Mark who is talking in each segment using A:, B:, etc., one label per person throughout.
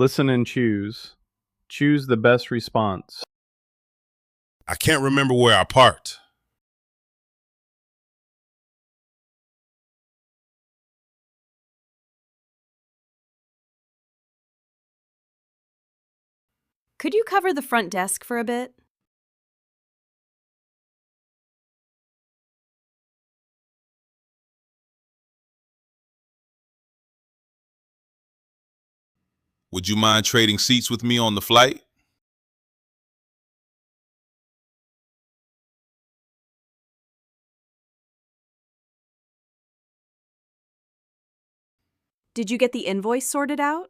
A: Listen and choose. Choose the best response.
B: I can't remember where I parked.
C: Could you cover the front desk for a bit?
B: Would you mind trading seats with me on the flight?
C: Did you get the invoice sorted out?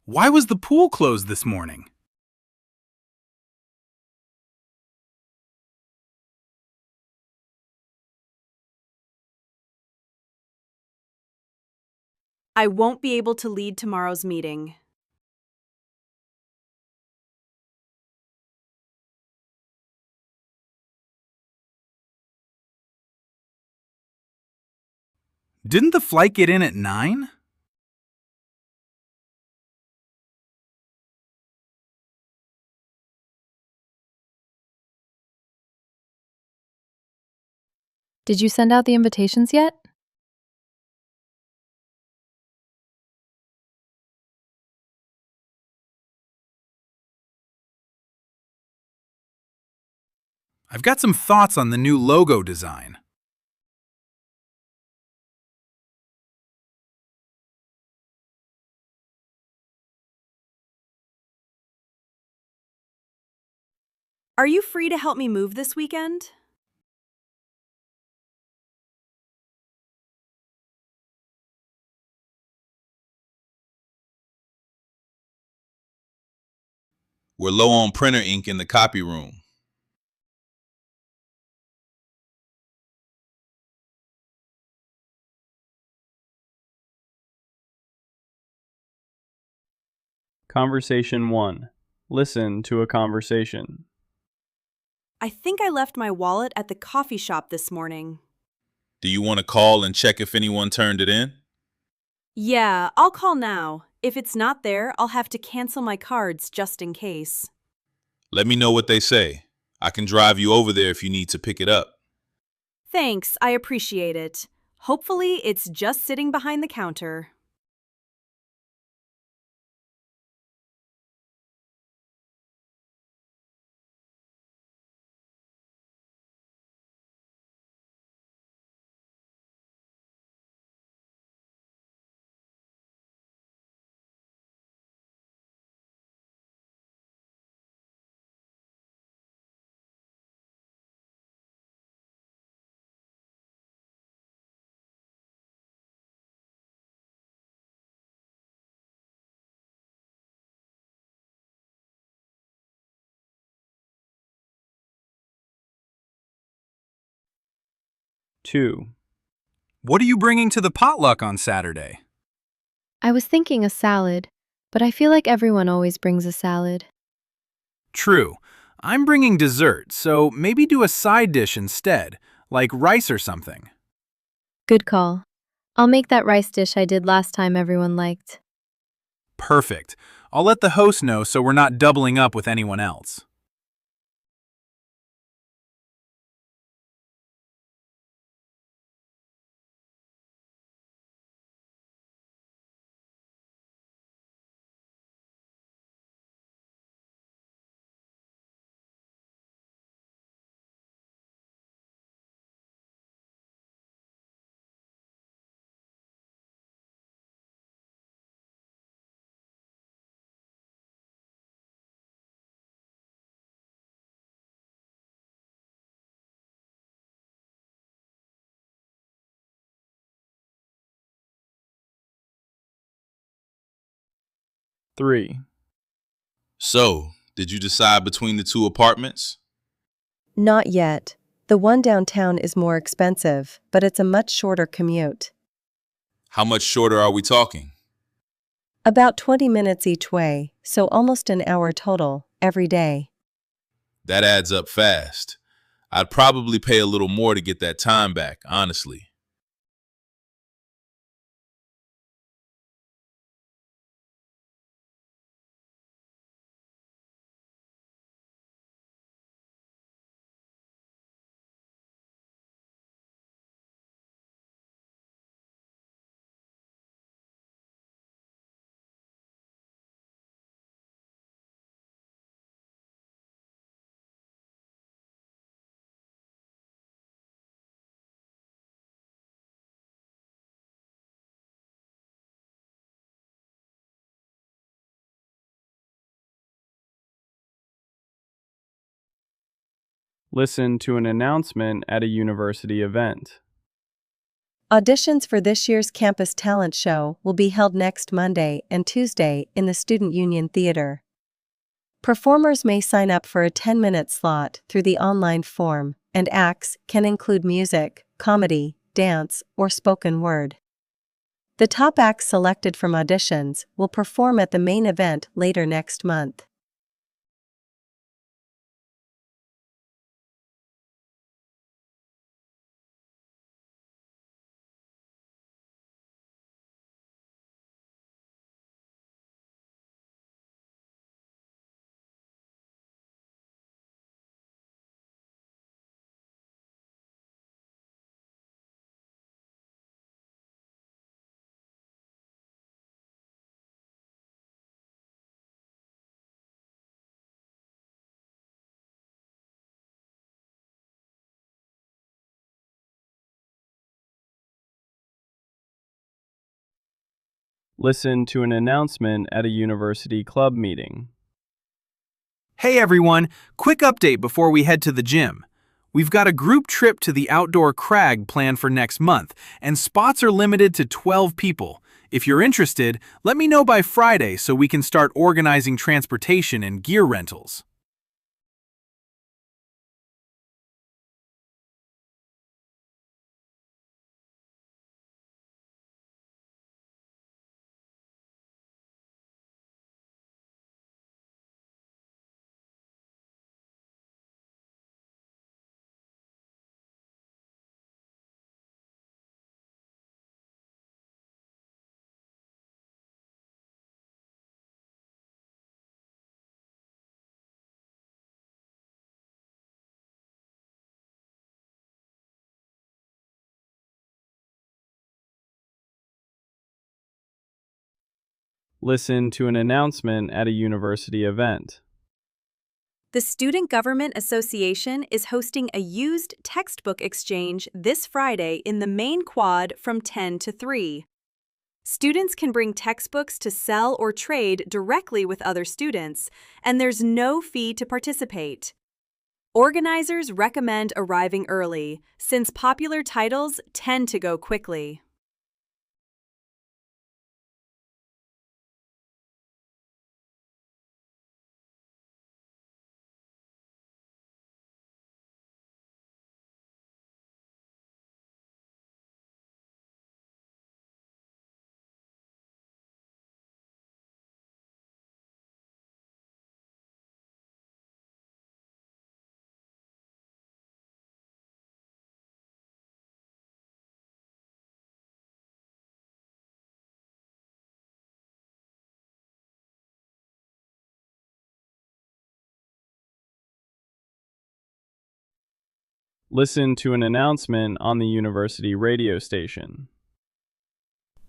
D: Why was the pool closed this morning?
C: I won't be able to lead tomorrow's meeting.
D: Didn't the flight get in at 9?
E: Did you send out the invitations yet?
D: I've got some thoughts on the new logo design.
C: Are you free to help me move this weekend?
B: We're low on printer ink in the copy room.
A: Conversation 1. Listen to a conversation.
C: I think I left my wallet at the coffee shop this morning.
B: Do you want to call and check if anyone turned it in?
C: Yeah, I'll call now. If it's not there, I'll have to cancel my cards just in case.
B: Let me know what they say. I can drive you over there if you need to pick it up.
C: Thanks, I appreciate it. Hopefully, it's just sitting behind the counter.
A: Two.
D: What are you bringing to the potluck on Saturday?
E: I was thinking a salad, but I feel like everyone always brings a salad.
D: True. I'm bringing dessert, so maybe do a side dish instead, like rice or something.
E: Good call. I'll make that rice dish I did last time everyone liked.
D: Perfect. I'll let the host know so we're not doubling up with anyone else.
A: Three.
B: So, did you decide between the two apartments?
F: Not yet. The one downtown is more expensive, but it's a much shorter commute.
B: How much shorter are we talking?
F: About 20 minutes each way, so almost an hour total, every day.
B: That adds up fast. I'd probably pay a little more to get that time back, honestly.
A: Listen to an announcement at a university event.
F: Auditions for this year's Campus Talent Show will be held next Monday and Tuesday in the Student Union Theater. Performers may sign up for a 10-minute slot through the online form, and acts can include music, comedy, dance, or spoken word. The top acts selected from auditions will perform at the main event later next month.
A: Listen to an announcement at a university club meeting.
D: Hey everyone, quick update before we head to the gym. We've got a group trip to the outdoor crag planned for next month, and spots are limited to 12 people. If you're interested, let me know by Friday so we can start organizing transportation and gear rentals.
A: Listen to an announcement at a university event.
C: The Student Government Association is hosting a used textbook exchange this Friday in the main quad from 10 to 3. Students can bring textbooks to sell or trade directly with other students, and there's no fee to participate. Organizers recommend arriving early, since popular titles tend to go quickly.
A: Listen to an announcement on the university radio station.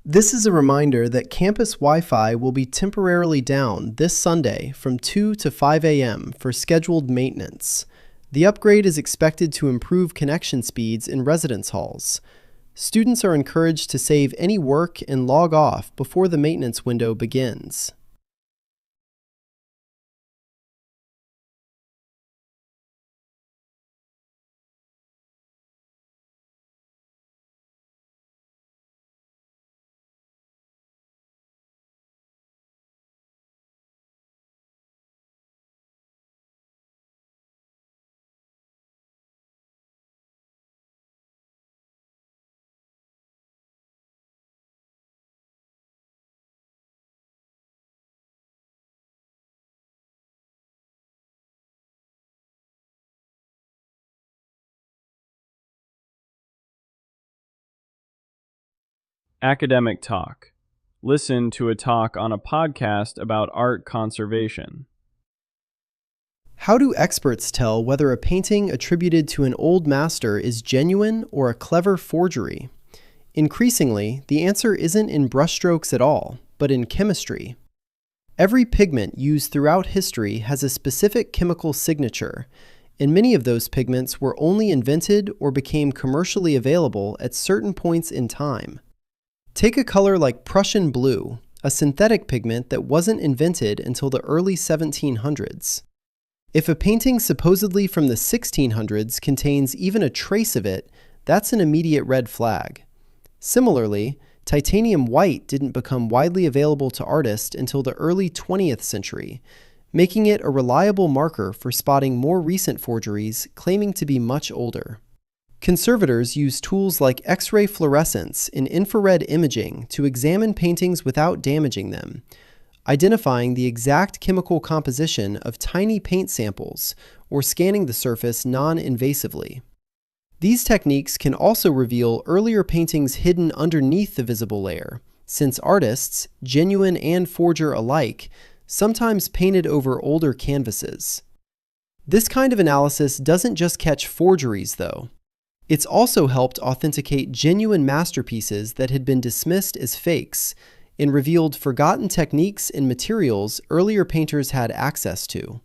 G: This is a reminder that campus Wi-Fi will be temporarily down this Sunday from 2 to 5 a.m. for scheduled maintenance. The upgrade is expected to improve connection speeds in residence halls. Students are encouraged to save any work and log off before the maintenance window begins.
A: Academic talk. Listen to a talk on a podcast about art conservation.
G: How do experts tell whether a painting attributed to an old master is genuine or a clever forgery? Increasingly, the answer isn't in brushstrokes at all, but in chemistry. Every pigment used throughout history has a specific chemical signature, and many of those pigments were only invented or became commercially available at certain points in time. Take a color like Prussian blue, a synthetic pigment that wasn't invented until the early 1700s. If a painting supposedly from the 1600s contains even a trace of it, that's an immediate red flag. Similarly, titanium white didn't become widely available to artists until the early 20th century, making it a reliable marker for spotting more recent forgeries claiming to be much older. Conservators use tools like X-ray fluorescence and infrared imaging to examine paintings without damaging them, identifying the exact chemical composition of tiny paint samples or scanning the surface non-invasively. These techniques can also reveal earlier paintings hidden underneath the visible layer, since artists, genuine and forger alike, sometimes painted over older canvases. This kind of analysis doesn't just catch forgeries, though. It's also helped authenticate genuine masterpieces that had been dismissed as fakes and revealed forgotten techniques and materials earlier painters had access to.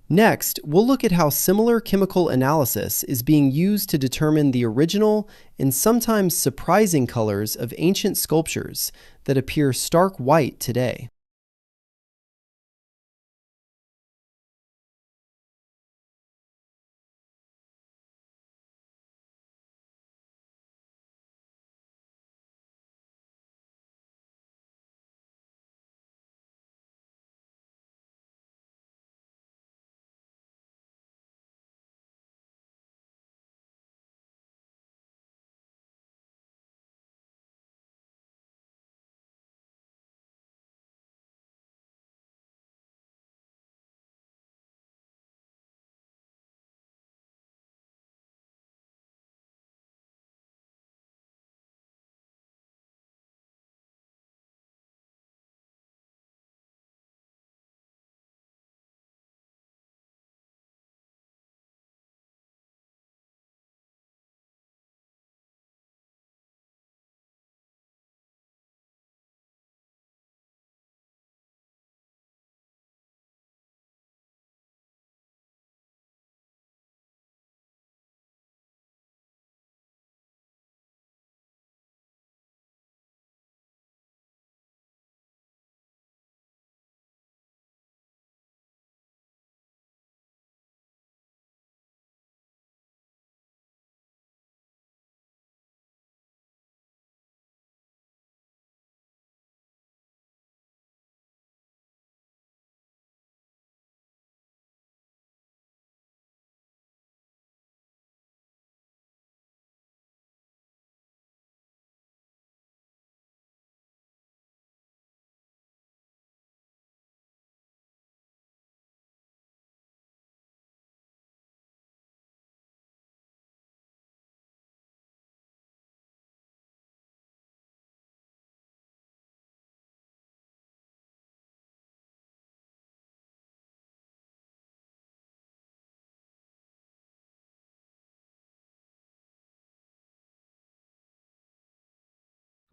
G: Next, we'll look at how similar chemical analysis is being used to determine the original and sometimes surprising colors of ancient sculptures that appear stark white today.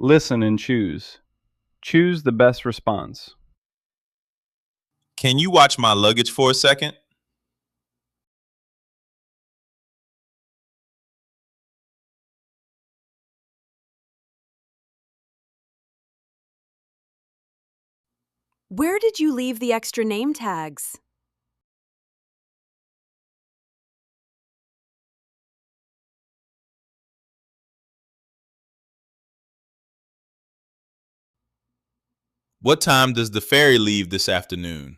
A: Listen and choose. Choose the best response.
B: Can you watch my luggage for a second?
C: Where did you leave the extra name tags?
B: What time does the ferry leave this afternoon?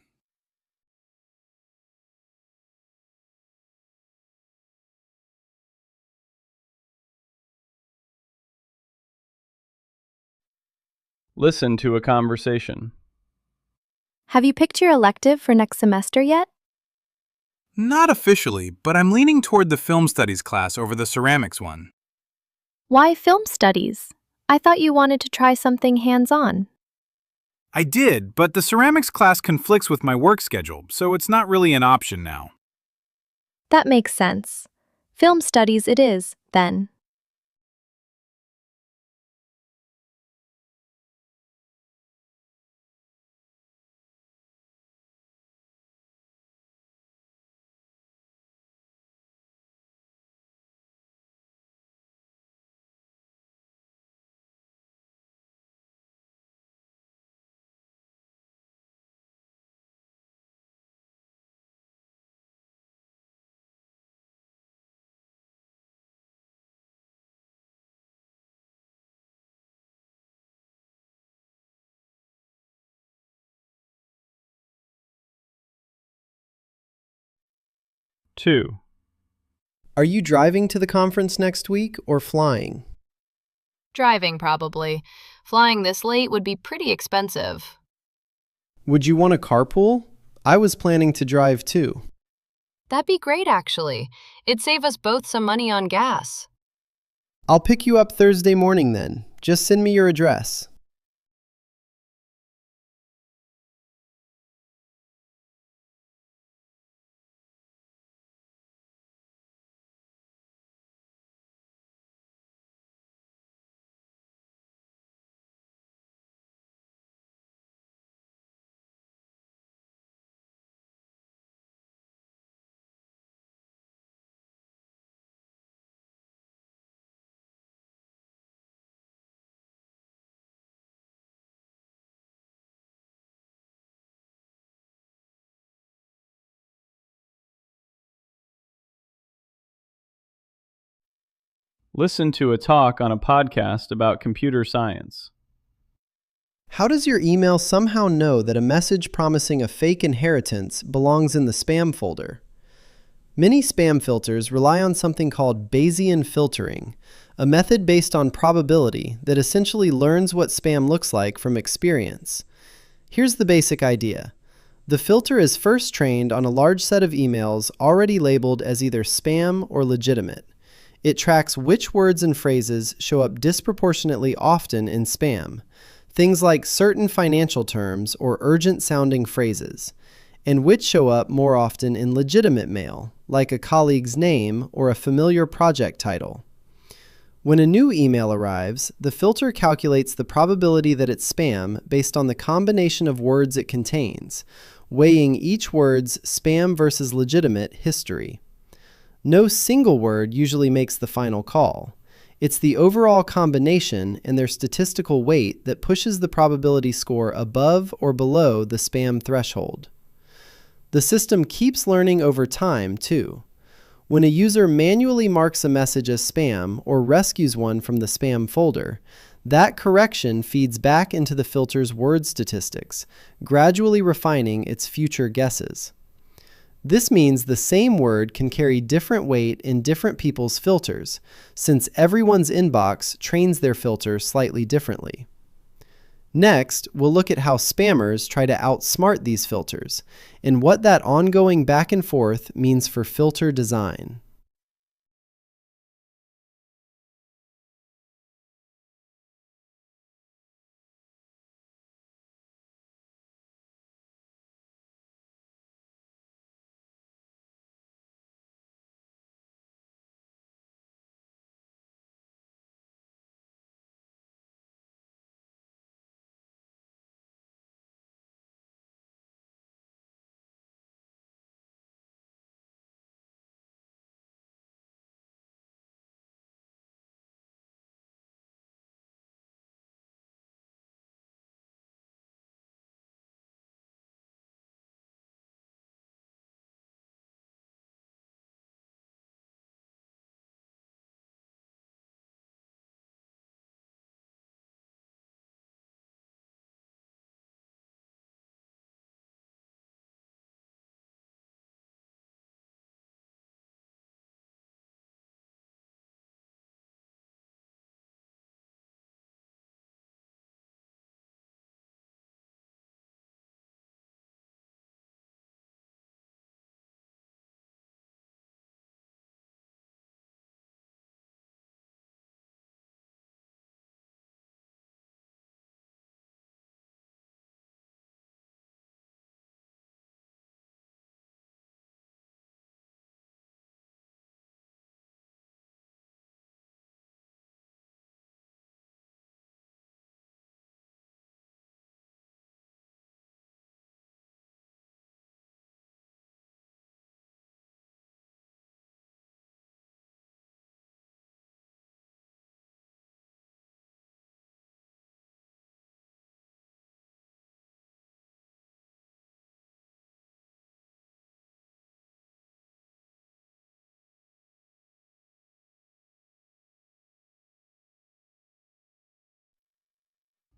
A: Listen to a conversation.
E: Have you picked your elective for next semester yet?
D: Not officially, but I'm leaning toward the film studies class over the ceramics one.
E: Why film studies? I thought you wanted to try something hands-on.
D: I did, but the ceramics class conflicts with my work schedule, so it's not really an option now.
E: That makes sense. Film studies it is, then.
A: Two.
G: Are you driving to the conference next week or flying?
H: Driving, probably. Flying this late would be pretty expensive.
G: Would you want a carpool? I was planning to drive too.
H: That'd be great, actually. It'd save us both some money on gas.
G: I'll pick you up Thursday morning then. Just send me your address.
A: Listen to a talk on a podcast about computer science.
G: How does your email somehow know that a message promising a fake inheritance belongs in the spam folder? Many spam filters rely on something called Bayesian filtering, a method based on probability that essentially learns what spam looks like from experience. Here's the basic idea. The filter is first trained on a large set of emails already labeled as either spam or legitimate. It tracks which words and phrases show up disproportionately often in spam, things like certain financial terms or urgent-sounding phrases, and which show up more often in legitimate mail, like a colleague's name or a familiar project title. When a new email arrives, the filter calculates the probability that it's spam based on the combination of words it contains, weighing each word's spam versus legitimate history. No single word usually makes the final call. It's the overall combination and their statistical weight that pushes the probability score above or below the spam threshold. The system keeps learning over time, too. When a user manually marks a message as spam or rescues one from the spam folder, that correction feeds back into the filter's word statistics, gradually refining its future guesses. This means the same word can carry different weight in different people's filters, since everyone's inbox trains their filter slightly differently. Next, we'll look at how spammers try to outsmart these filters, and what that ongoing back and forth means for filter design.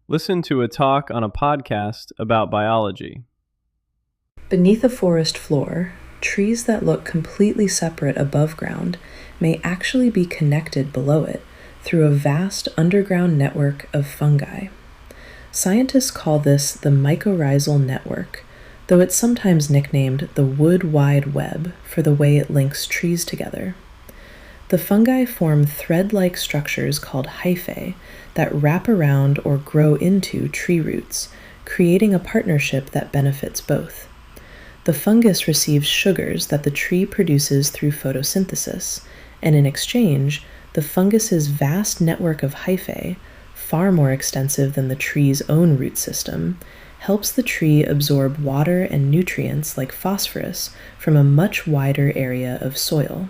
A: Listen to a talk on a podcast about biology.
I: Beneath a forest floor, trees that look completely separate above ground may actually be connected below it through a vast underground network of fungi. Scientists call this the mycorrhizal network, though it's sometimes nicknamed the wood wide web for the way it links trees together. The fungi form thread-like structures called hyphae that wrap around or grow into tree roots, creating a partnership that benefits both. The fungus receives sugars that the tree produces through photosynthesis, and in exchange, the fungus's vast network of hyphae, far more extensive than the tree's own root system, helps the tree absorb water and nutrients like phosphorus from a much wider area of soil.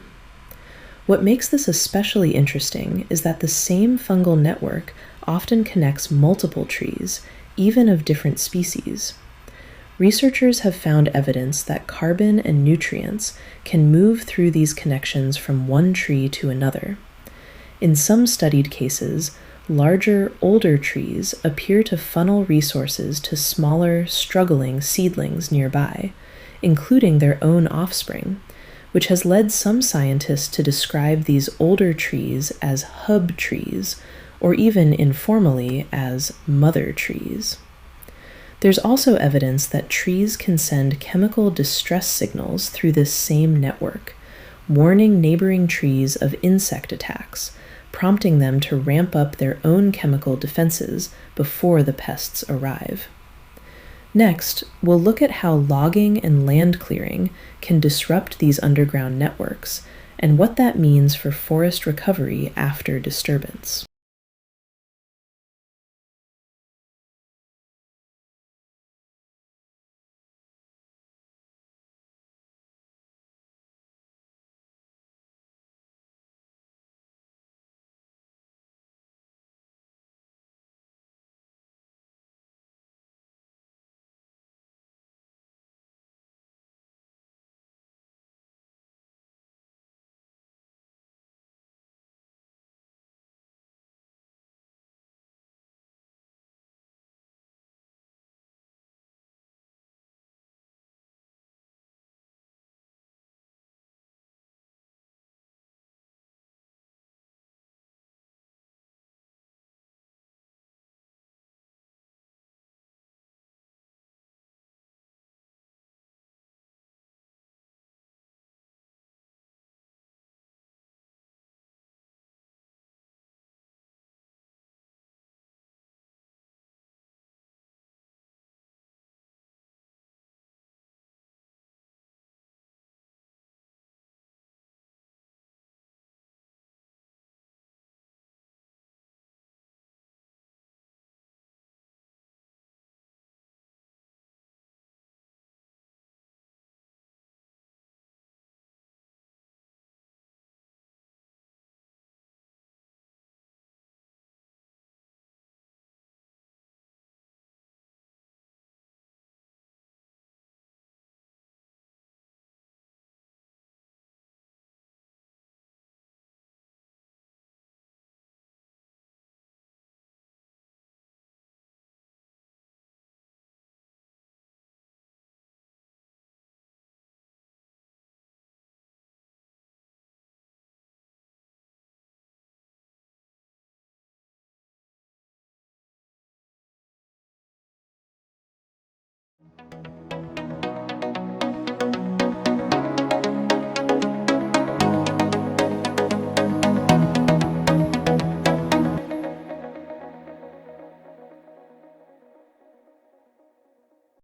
I: What makes this especially interesting is that the same fungal network often connects multiple trees, even of different species. Researchers have found evidence that carbon and nutrients can move through these connections from one tree to another. In some studied cases, larger, older trees appear to funnel resources to smaller, struggling seedlings nearby, including their own offspring, which has led some scientists to describe these older trees as hub trees, or even informally as mother trees. There's also evidence that trees can send chemical distress signals through this same network, warning neighboring trees of insect attacks, prompting them to ramp up their own chemical defenses before the pests arrive. Next, we'll look at how logging and land clearing can disrupt these underground networks, and what that means for forest recovery after disturbance.